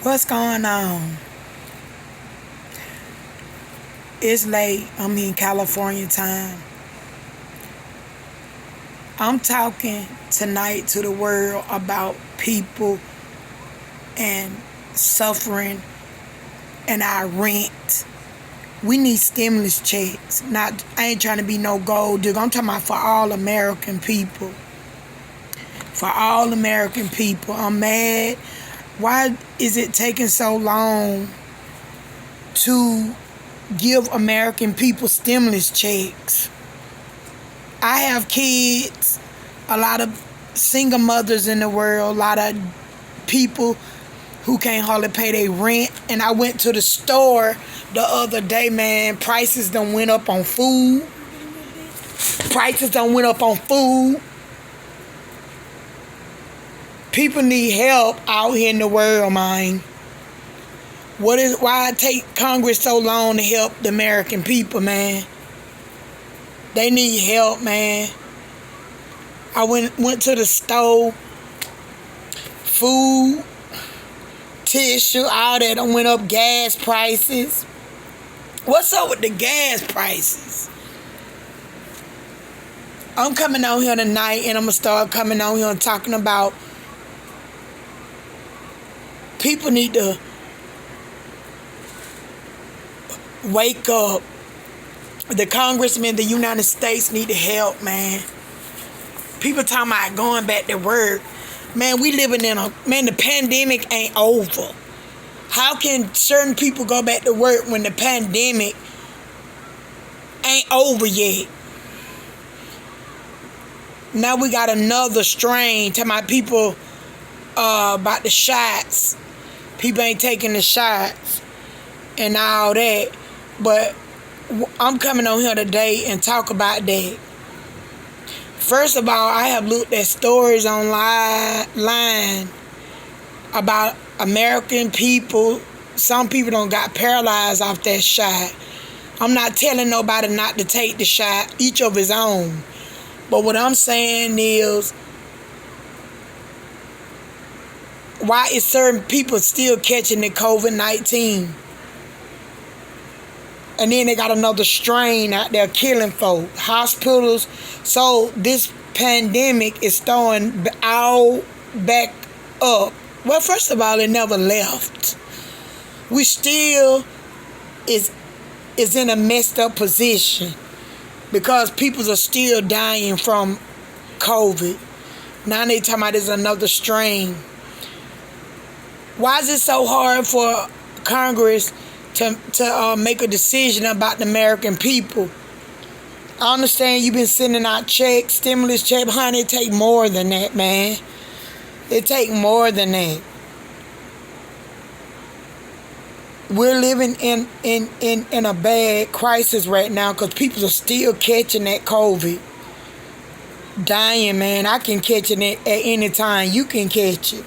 What's going on? It's late. I'm in California time. I'm talking tonight to the world about people and suffering and our rent. We need stimulus checks. Not, I ain't trying to be no gold digger. I'm talking about for all American people. For all American people. I'm mad. Why is it taking so long to give American people stimulus checks? I have kids, a lot of single mothers in the world, a lot of people who can't hardly pay their rent. And I went to the store the other day, man. Prices done went up on food. People need help out here in the world, man. Why it take Congress so long to help the American people, man? They need help, man. I went to the store. Food, tissue, all that done went up. Gas prices. What's up with the gas prices? I'm coming out here tonight and I'm going to start coming out here and talking about people need to wake up. The congressmen of the United States need to help, man. People talking about going back to work. Man, we living the pandemic ain't over. How can certain people go back to work when the pandemic ain't over yet? Now we got another strain. Talking about people about the shots. People ain't taking the shots and all that. But I'm coming on here today and talk about that. First of all, I have looked at stories online about American people. Some people done got paralyzed off that shot. I'm not telling nobody not to take the shot, each of his own. But what I'm saying is, why is certain people still catching the COVID-19? And then they got another strain out there killing folk. Hospitals. So this pandemic is throwing all back up. Well, first of all, it never left. We still is in a messed up position because people are still dying from COVID. Now they talking about there's another strain. Why is it so hard for Congress to make a decision about the American people? I understand you've been sending out checks, stimulus checks. Honey, it take more than that, man. It take more than that. We're living in a bad crisis right now because people are still catching that COVID. Dying, man. I can catch it at any time. You can catch it.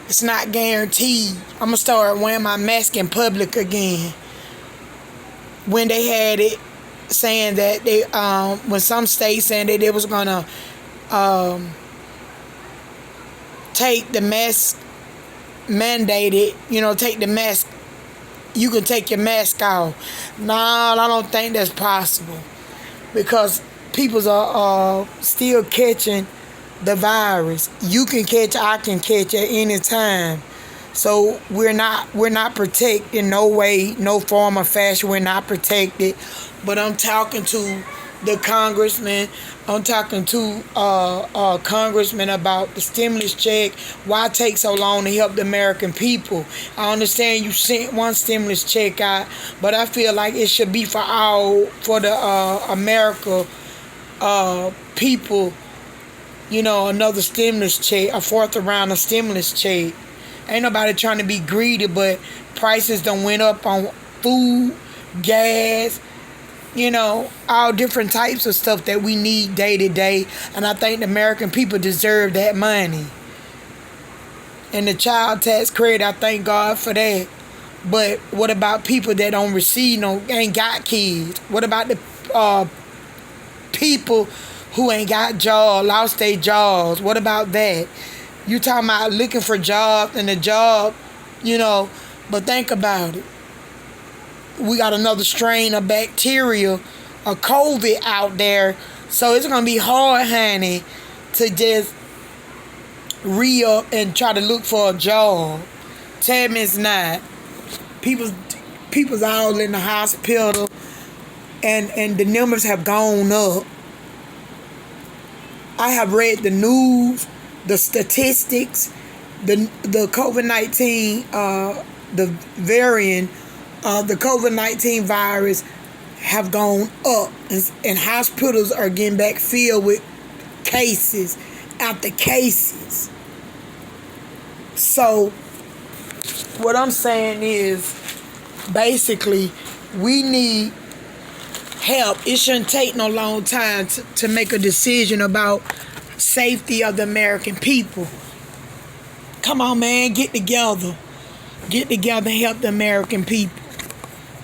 It's not guaranteed. I'm going to start wearing my mask in public again. When they had it saying that when some states saying that they was going to take the mask mandated, take the mask, you can take your mask off. No, I don't think that's possible because people are still catching the virus. You can catch, I can catch at any time. So we're not protected in no way, no form or fashion. We're not protected. But I'm talking to the congressman. I'm talking to congressman about the stimulus check. Why take so long to help the American people? I understand you sent one stimulus check out, but I feel like it should be for the America people. Another stimulus check, a fourth round of stimulus check. Ain't nobody trying to be greedy, but prices done went up on food, gas, all different types of stuff that we need day to day. And I think the American people deserve that money. And the child tax credit, I thank God for that. But what about people that don't receive, ain't got kids? What about the people who ain't got jobs, lost their jobs? What about that? You talking about looking for jobs and the job, you know. But think about it. We got another strain of bacteria, of COVID out there. So it's going to be hard, honey, to just re-up and try to look for a job. Tell me it's not. People's all in the hospital, and the numbers have gone up. I have read the news, the statistics, the COVID-19, the variant of the COVID-19 virus have gone up, and hospitals are getting back filled with cases after cases. So what I'm saying is, basically, we need help. It shouldn't take no long time to make a decision about safety of the American people. Come on, man, get together. Get together and help the American people.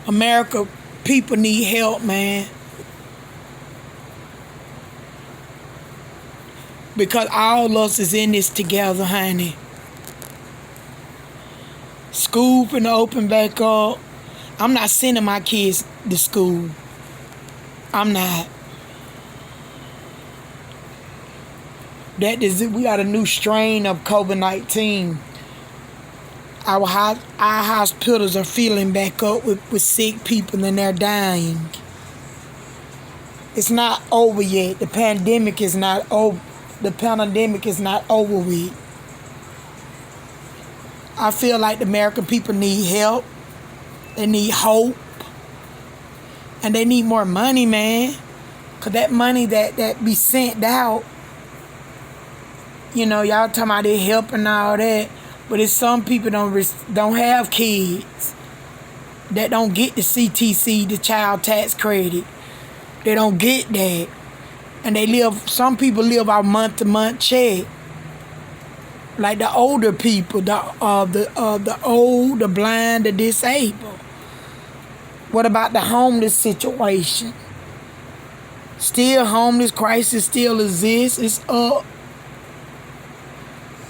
America people need help, man. Because all of us is in this together, honey. School finna open back up. I'm not sending my kids to school. I'm not. We got a new strain of COVID-19. Our hospitals are filling back up with sick people, and they're dying. It's not over yet. The pandemic is not over. The pandemic is not over with. I feel like the American people need help. They need hope. And they need more money, man. Because that money that be sent out, y'all talking about they help and all that. But it's some people don't have kids that don't get the CTC, the child tax credit. They don't get that. And some people live off month-to-month check. Like the older people, the old, the blind, the disabled. What about the homeless situation? Still homeless crisis still exists. It's up.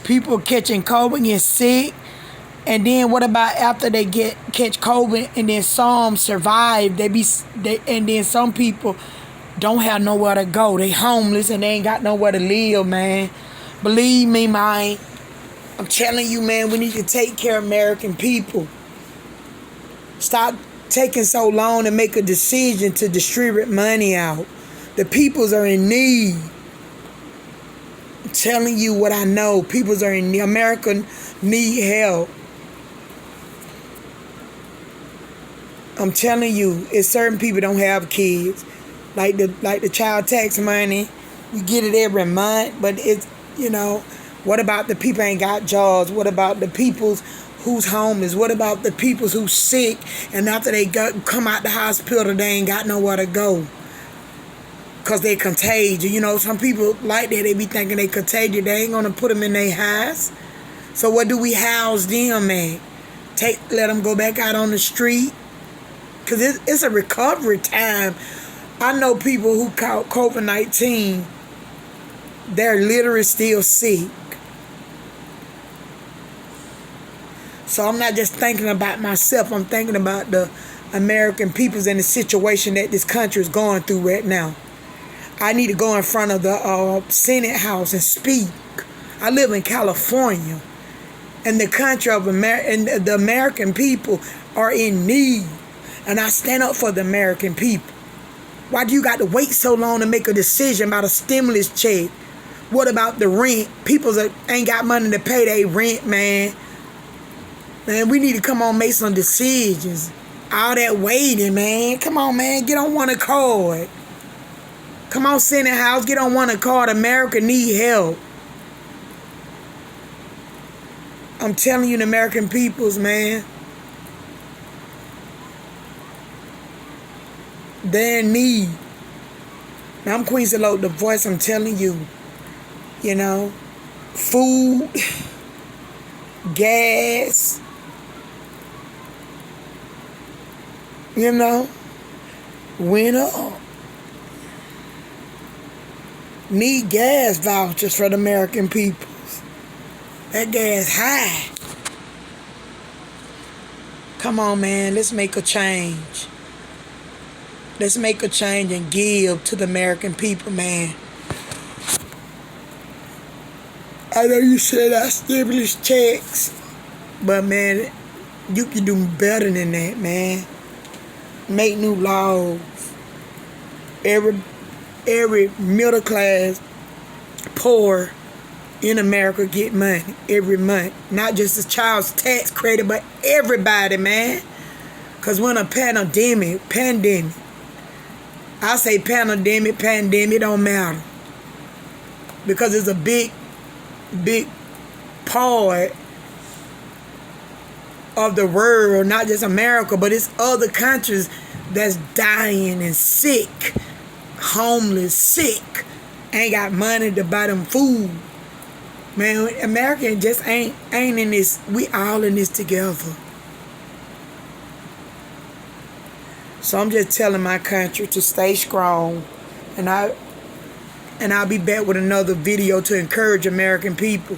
People catching COVID, getting sick. And then what about after they catch COVID and then some survive? And then some people don't have nowhere to go. They homeless and they ain't got nowhere to live, man. Believe me, man. I'm telling you, man, we need to take care of American people. Stop taking so long to make a decision to distribute money out. The peoples are in need. I'm telling you what I know. Peoples are in need. America need help. I'm telling you, it's certain people don't have kids. Like the child tax money, we get it every month, but it's, what about the people ain't got jobs? What about the peoples who's homeless? What about the peoples who's sick and after they come out the hospital, they ain't got nowhere to go? Because they're contagious. Some people like that, they be thinking they contagious. They ain't going to put them in their house. So what do we house them at? Let them go back out on the street? Because it's a recovery time. I know people who caught COVID-19, they're literally still sick. So I'm not just thinking about myself. I'm thinking about the American peoples and the situation that this country is going through right now. I need to go in front of the Senate House and speak. I live in California, and the country of and the American people are in need, and I stand up for the American people. Why do you got to wait so long to make a decision about a stimulus check? What about the rent? People ain't got money to pay their rent, man. Man, we need to come on, make some decisions. All that waiting, man. Come on, man. Get on one accord. Come on, Senate House. Get on one accord. America need help. I'm telling you, the American peoples, man. They're in need. Now, I'm Queen Zalo, the voice. I'm telling you. Food, gas, went up. Need gas vouchers for the American peoples. That gas high. Come on, man. Let's make a change. Let's make a change and give to the American people, man. I know you said I stimulus checks, but man, you can do better than that, man. Make new laws. Every middle class poor in America get money every month. Not just the child's tax credit, but everybody, man. Because when a pandemic, I say pandemic, don't matter. Because it's a big part of the world, not just America, but it's other countries that's dying and sick, homeless, sick, ain't got money to buy them food. Man, America just ain't in this. We all in this together. So I'm just telling my country to stay strong, and I'll be back with another video to encourage American people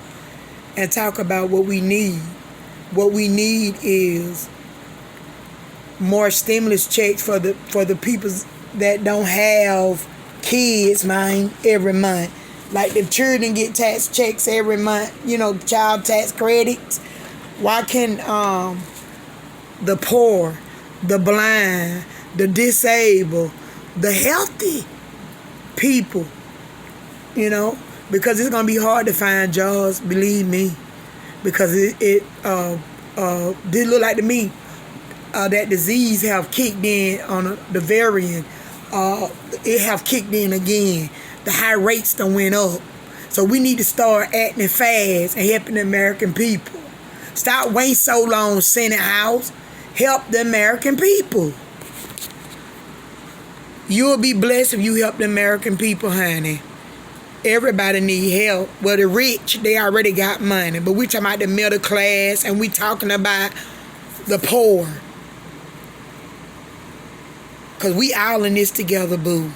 and talk about what we need. What we need is more stimulus checks for the people that don't have kids, man, every month. Like the children get tax checks every month, child tax credits. Why can the poor, the blind, the disabled, the healthy people, because it's gonna be hard to find jobs, believe me, because it did look like to me that disease have kicked in on the variant. It have kicked in again. The high rates done went up. So we need to start acting fast and helping the American people. Stop waiting so long, Senate House. Help the American people. You'll be blessed if you help the American people, honey. Everybody need help. Well, the rich, they already got money. But we talking about the middle class, and we talking about the poor. Because we all in this together, boo.